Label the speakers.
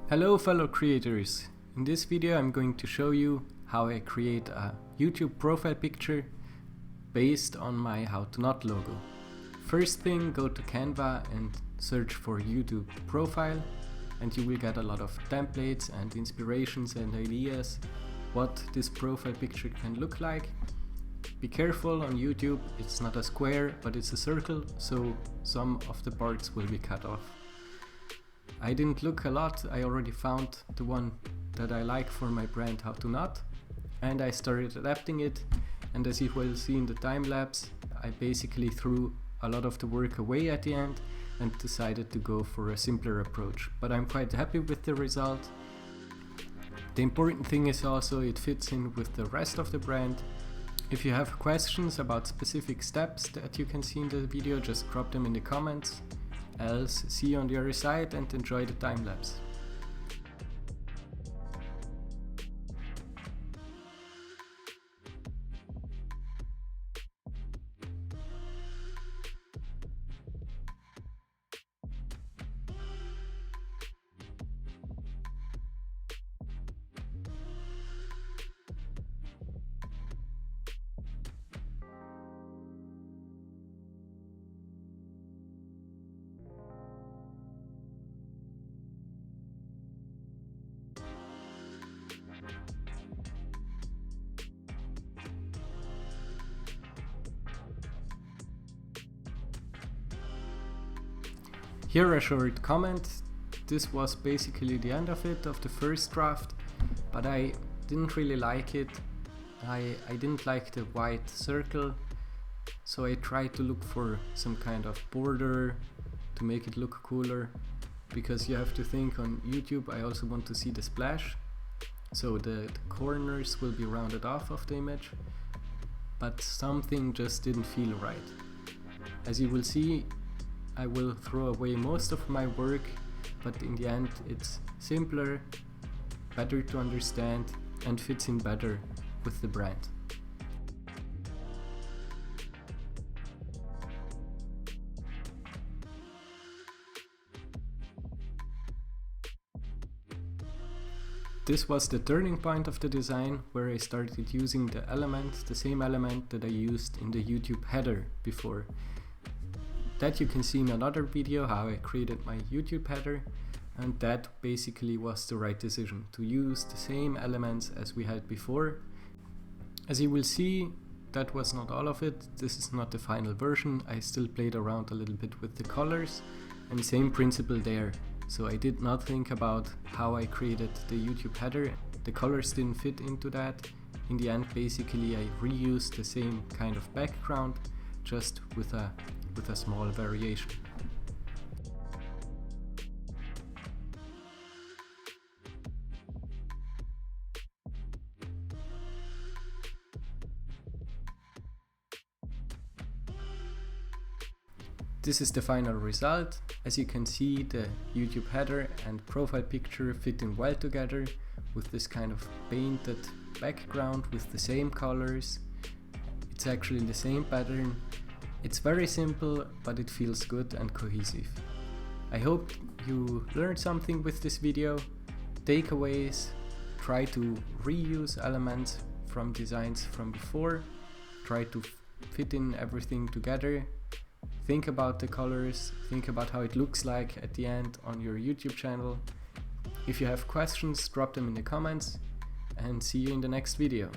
Speaker 1: Hello fellow creators, in this video I'm going to show you how I create a YouTube profile picture based on my How to Not logo. First thing, go to Canva and search for YouTube profile and you will get a lot of templates and inspirations and ideas what this profile picture can look like. Be careful on YouTube, it's not a square but it's a circle, so some of the parts will be cut off. I didn't look a lot, I already found the one that I like for my brand How to Not, and I started adapting it, and as you will see in the time lapse, I basically threw a lot of the work away at the end and decided to go for a simpler approach, but I'm quite happy with the result. The important thing is also it fits in with the rest of the brand. If you have questions about specific steps that you can see in the video, just drop them in the comments. Else, see you on the other side and enjoy the time lapse. Here a short comment. This was basically the end of it, of the first draft, but I didn't really like it. I didn't like the white circle, so I tried to look for some kind of border to make it look cooler, because you have to think on YouTube I also want to see the splash, so the corners will be rounded off of the image, but something just didn't feel right. As you will see, I will throw away most of my work, but in the end it's simpler, better to understand and fits in better with the brand. This was the turning point of the design, where I started using the same element that I used in the YouTube header before. That you can see in another video how I created my YouTube header, and that basically was the right decision, to use the same elements as we had before. As you will see, that was not all of it, this is not the final version, I still played around a little bit with the colors, and same principle there. So I did not think about how I created the YouTube header, the colors didn't fit into that. In the end basically I reused the same kind of background, just with a small variation. This is the final result. As you can see, the YouTube header and profile picture fit in well together with this kind of painted background with the same colors. It's actually the same pattern. It's very simple, but it feels good and cohesive. I hope you learned something with this video. Takeaways: try to reuse elements from designs from before, try to fit in everything together, think about the colors, think about how it looks like at the end on your YouTube channel. If you have questions, drop them in the comments, and see you in the next video.